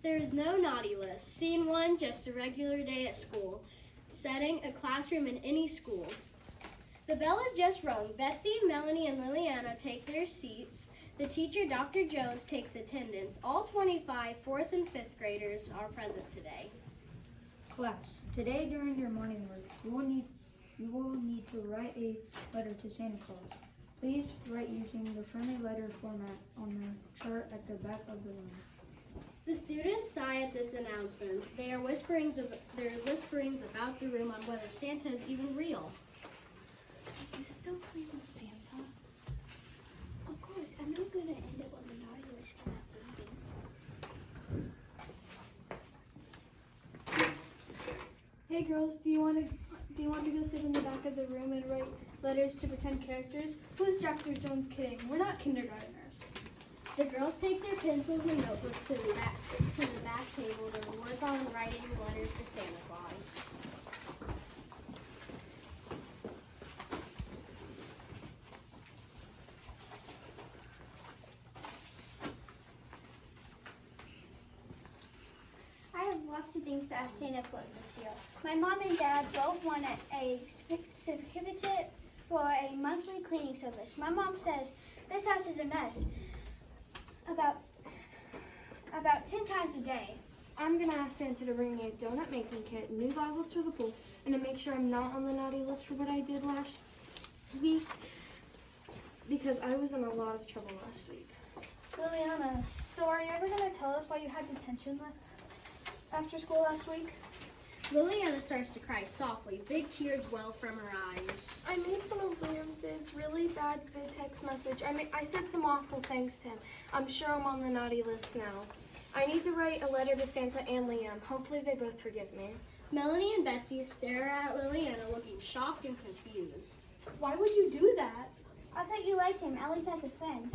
There is no naughty list. Scene 1, just a regular day at school. Setting, a classroom in any school. The bell is just rung. Betsy, Melanie, and Liliana take their seats. The teacher, Dr. Jones, takes attendance. All 25 4th and 5th graders are present today. Class, today during your morning work, you will need to write a letter to Santa Claus. Please write using the friendly letter format on the chart at the back of the room. The students sigh at this announcement. There are whisperings about the room on whether Santa is even real. Are you still playing with Santa? Of course, I'm not going to end up on the naughty list for that reason. Hey girls, do you want to go sit in the back of the room and write letters to pretend characters? Who's Dr. Jones kidding? We're not kindergartners. The girls take their pencils and notebooks to the back table to work on writing letters to Santa Claus. I have lots of things to ask Santa Claus this year. My mom and dad both want a certificate for a monthly cleaning service. My mom says this house is a mess about 10 times a day. I'm going to ask Santa to bring me a donut making kit, new goggles for the pool, and to make sure I'm not on the naughty list for what I did last week, because I was in a lot of trouble last week. Liliana, so are you ever going to tell us why you had detention after school last week? Liliana starts to cry softly. Big tears well from her eyes. I made fun of Liam with his really bad vid text message. I said some awful things to him. I'm sure I'm on the naughty list now. I need to write a letter to Santa and Liam. Hopefully they both forgive me. Melanie and Betsy stare at Liliana looking shocked and confused. Why would you do that? I thought you liked him, at least as a friend.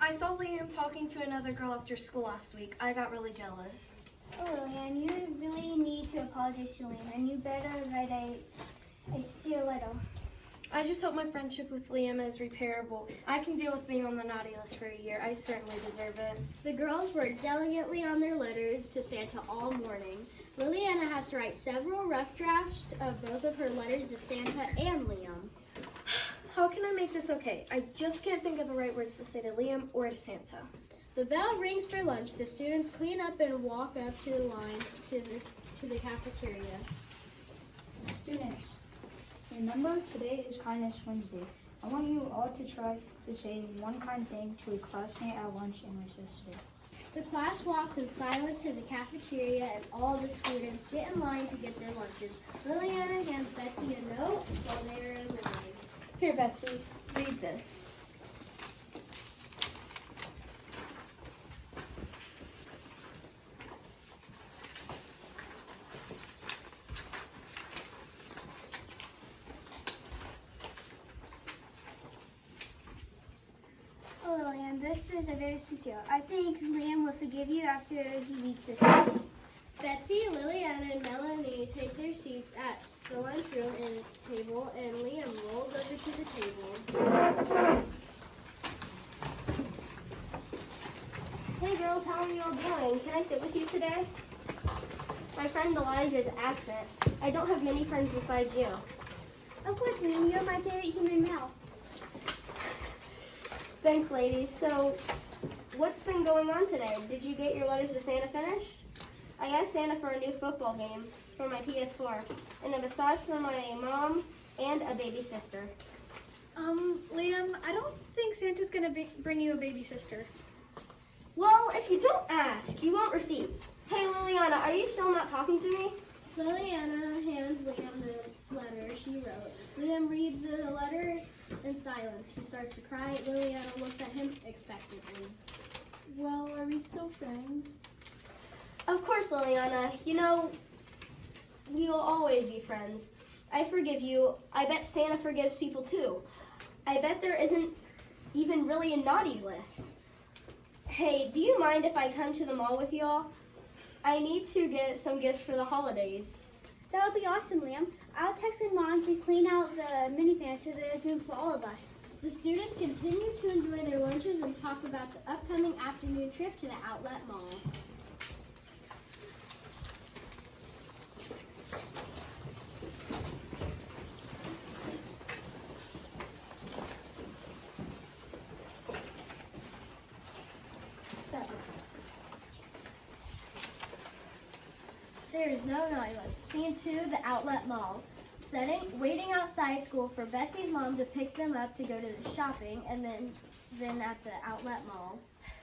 I saw Liam talking to another girl after school last week. I got really jealous. Oh, Lilian, you really need to apologize to Liam, and you better write a sincere letter. I just hope my friendship with Liam is repairable. I can deal with being on the naughty list for a year. I certainly deserve it. The girls work diligently on their letters to Santa all morning. Liliana has to write several rough drafts of both of her letters to Santa and Liam. How can I make this okay? I just can't think of the right words to say to Liam or to Santa. The bell rings for lunch. The students clean up and walk up to the line to the cafeteria. Students, remember today is Kindness Wednesday. I want you all to try to say one kind thing to a classmate at lunch and recess today. The class walks in silence to the cafeteria and all the students get in line to get their lunches. Liliana hands Betsy a note while they are in line. Here, Betsy, read this. Oh, Lilian, this is a very sincere. I think Liam will forgive you after he reads this letter. Betsy, Liliana, and Melanie take their seats at the lunchroom and table, and Liam rolls over to the table. Hey girls, how are you all doing? Can I sit with you today? My friend Elijah's absent. I don't have many friends besides you. Of course, Liam, you're my favorite human male. Thanks, ladies. So, what's been going on today? Did you get your letters to Santa finished? I asked Santa for a new football game for my PS4, and a massage for my mom, and a baby sister. Liam, I don't think Santa's gonna bring you a baby sister. Well, if you don't ask, you won't receive. Hey, Liliana, are you still not talking to me? Liliana hands Liam the letter she wrote. Liam reads the letter in silence. He starts to cry. Liliana looks at him expectantly. Well, are we still friends? Of course, Liliana. You know, we will always be friends. I forgive you. I bet Santa forgives people too. I bet there isn't even really a naughty list. Hey, do you mind if I come to the mall with y'all? I need to get some gifts for the holidays. That would be awesome, Liam. I'll text my mom to clean out the minivan so there's room for all of us. The students continue to enjoy their lunches and talk about the upcoming afternoon trip to the outlet mall. there is no naughty list. Scene 2, the outlet mall. Waiting outside school for Betsy's mom to pick them up to go to the shopping, and then at the outlet mall.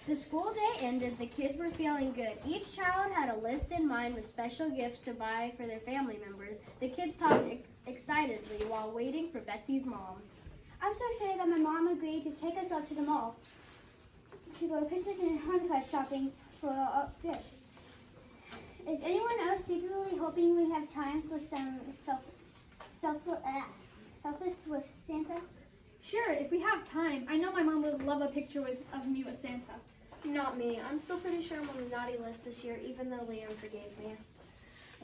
The school day ended. The kids were feeling good. Each child had a list in mind with special gifts to buy for their family members. The kids talked excitedly while waiting for Betsy's mom. I'm so excited that my mom agreed to take us all to the mall to go Christmas and Hanukkah shopping for gifts. Is anyone else secretly hoping we have time for some selfless with Santa? Sure, if we have time. I know my mom would love a picture of me with Santa. Not me. I'm still pretty sure I'm on the naughty list this year, even though Liam forgave me.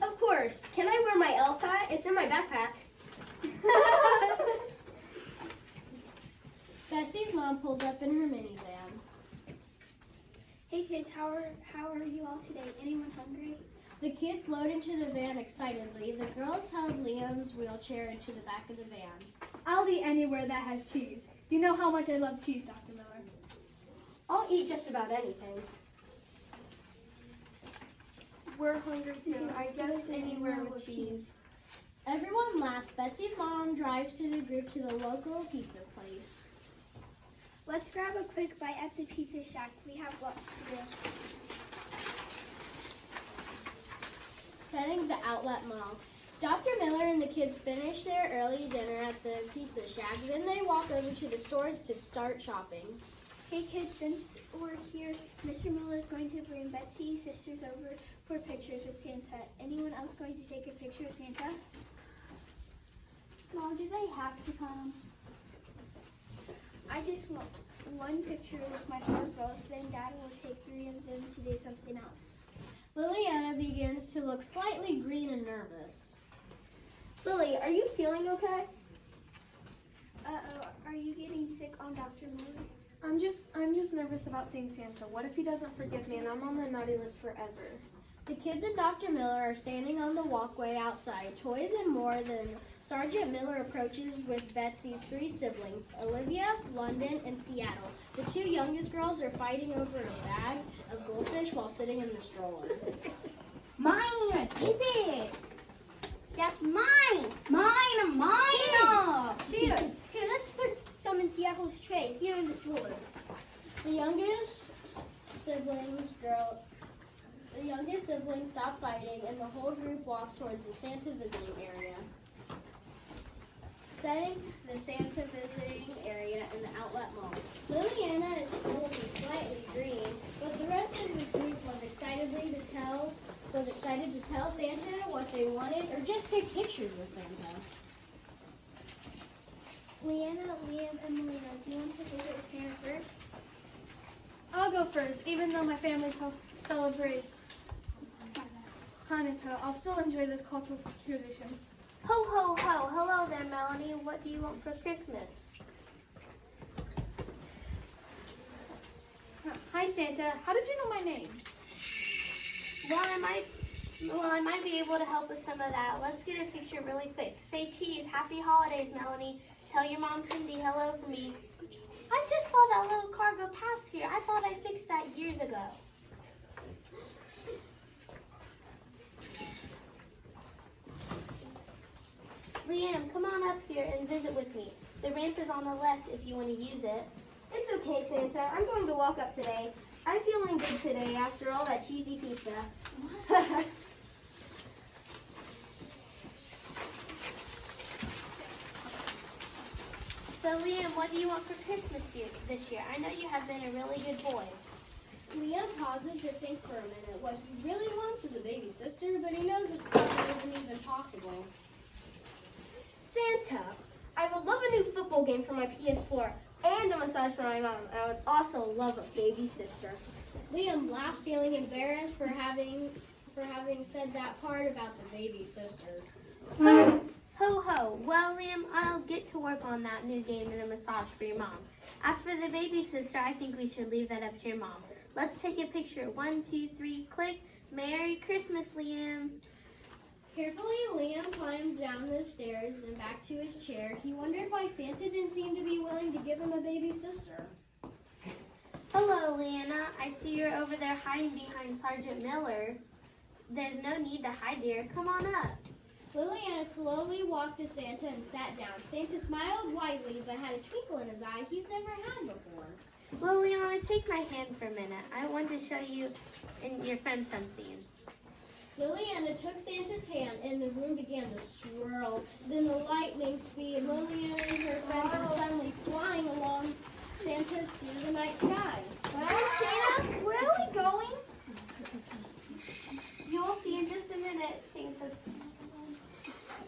Of course. Can I wear my elf hat? It's in my backpack. Betsy's mom pulled up in her minivan. Hey kids, how are you all today? Anyone hungry? The kids load into the van excitedly. The girls held Liam's wheelchair into the back of the van. I'll eat anywhere that has cheese. You know how much I love cheese, Dr. Miller. I'll eat just about anything. We're hungry too. I guess anywhere with cheese. Everyone laughs. Betsy's mom drives to the group to the local pizza place. Let's grab a quick bite at the pizza shack. We have lots to do. Setting the outlet mall. Dr. Miller and the kids finish their early dinner at the pizza shack. Then they walk over to the stores to start shopping. Hey kids, since we're here, Mr. Miller is going to bring Betsy's sisters over for pictures with Santa. Anyone else going to take a picture of Santa? Mom, do they have to come? I just want one picture with my 4 girls, then Dad will take 3 of them to do something else. Liliana begins to look slightly green and nervous. Lily, are you feeling okay? Uh-oh, are you getting sick on Dr. Miller? I'm just nervous about seeing Santa. What if he doesn't forgive me and I'm on the naughty list forever? The kids and Dr. Miller are standing on the walkway outside. Toys and more. Then Sergeant Miller approaches with Betsy's 3 siblings, Olivia, London, and Seattle. The 2 youngest girls are fighting over a bag of goldfish while sitting in the stroller. Mine! Keep it! That's mine! Mine! Here, let's put some in Seattle's tray, here in the stroller. The youngest sibling stop fighting, and the whole group walks towards the Santa visiting area. Setting the Santa visiting area in the outlet mall. Liliana is still slightly green, but the rest of the group was excited to tell Santa what they wanted or just take pictures with Santa. Leanna, Liam, and Melina, do you want to take a picture of Santa first? I'll go first, even though my family celebrates Hanukkah. I'll still enjoy this cultural tradition. Ho, ho, ho. Hello there, Melanie. What do you want for Christmas? Hi, Santa. How did you know my name? Well, I might be able to help with some of that. Let's get a picture really quick. Say cheese. Happy holidays, Melanie. Tell your mom Cindy hello for me. I just saw that little car go past here. I thought I fixed that years ago. Liam, come on up here and visit with me. The ramp is on the left if you want to use it. It's okay, Santa. I'm going to walk up today. I'm feeling good today after all that cheesy pizza. So Liam, what do you want for Christmas this year? I know you have been a really good boy. Liam pauses to think for a minute. What he really wants is a baby sister, but he knows it isn't even possible. Santa, I would love a new football game for my PS4 and a massage for my mom. And I would also love a baby sister. Liam laughs, feeling embarrassed for having said that part about the baby sister. Ho ho. Well, Liam, I'll get to work on that new game and a massage for your mom. As for the baby sister, I think we should leave that up to your mom. Let's take a picture. 1, 2, 3, click. Merry Christmas, Liam. Carefully, Liam climbed down the stairs and back to his chair. He wondered why Santa didn't seem to be willing to give him a baby sister. Hello, Leanna. I see you're over there hiding behind Sergeant Miller. There's no need to hide, dear. Come on up. Liliana slowly walked to Santa and sat down. Santa smiled widely but had a twinkle in his eye he's never had before. Liliana, take my hand for a minute. I want to show you and your friend something. Liliana took Santa's hand and the room began to swirl. Then the lightning speed, Liliana and her friends were suddenly flying along Santa through the night sky. Santa, where are we going? You'll see in just a minute, Santa's.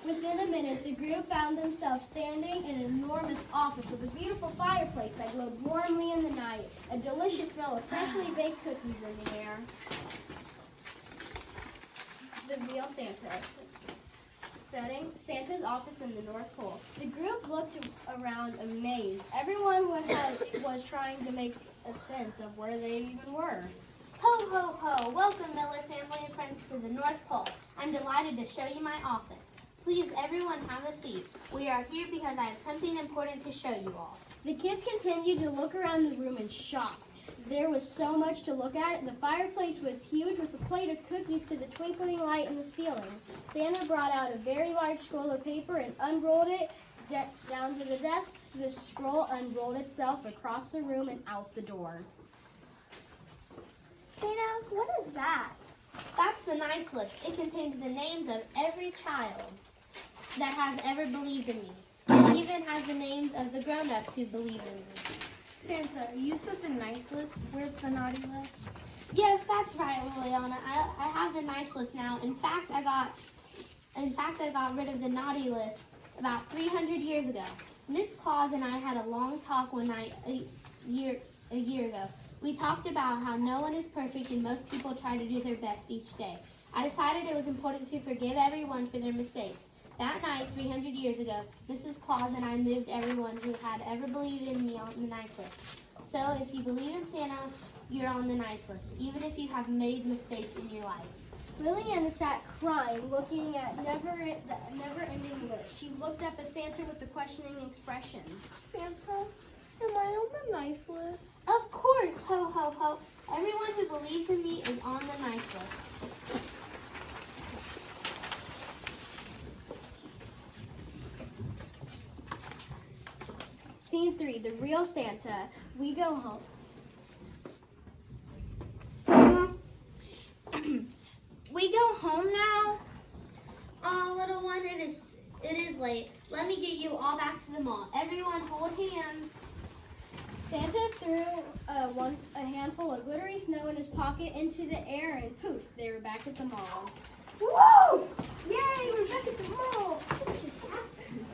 Within a minute, the group found themselves standing in an enormous office with a beautiful fireplace that glowed warmly in the night. A delicious smell of freshly baked cookies in the air. The real Santa. Setting Santa's office in the North Pole. The group looked around amazed. Everyone was trying to make a sense of where they even were. Ho, ho, ho. Welcome, Miller family and friends, to the North Pole. I'm delighted to show you my office. Please, everyone, have a seat. We are here because I have something important to show you all. The kids continued to look around the room in shock. There was so much to look at. The fireplace was huge with a plate of cookies to the twinkling light in the ceiling. Santa brought out a very large scroll of paper and unrolled it down to the desk. The scroll unrolled itself across the room and out the door. Santa, what is that? That's the nice list. It contains the names of every child that has ever believed in me. It even has the names of the grown-ups who believe in me. Santa, you said the nice list. Where's the naughty list? Yes, that's right, Liliana. I have the nice list now. In fact, I got rid of the naughty list about 300 years ago. Miss Claus and I had a long talk one night a year ago. We talked about how no one is perfect and most people try to do their best each day. I decided it was important to forgive everyone for their mistakes. That night, 300 years ago, Mrs. Claus and I moved everyone who had ever believed in me on the nice list. So if you believe in Santa, you're on the nice list, even if you have made mistakes in your life. Liliana sat crying, looking at the never-ending list. She looked up at Santa with a questioning expression. Santa, am I on the nice list? Of course, ho, ho, ho. Everyone who believes in me is on the nice list. Scene 3, the real Santa. We go home. We go home now? Oh, little one, it is late. Let me get you all back to the mall. Everyone hold hands. Santa threw a handful of glittery snow in his pocket into the air and poof, they were back at the mall. Whoa! Yay, we're back at the mall. What just happened?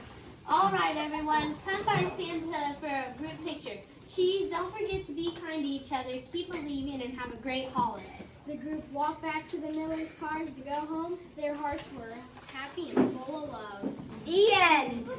All right, everyone, come by Santa for a group picture. Cheese, don't forget to be kind to each other, keep believing, and have a great holiday. The group walked back to the Miller's cars to go home. Their hearts were happy and full of love. The end.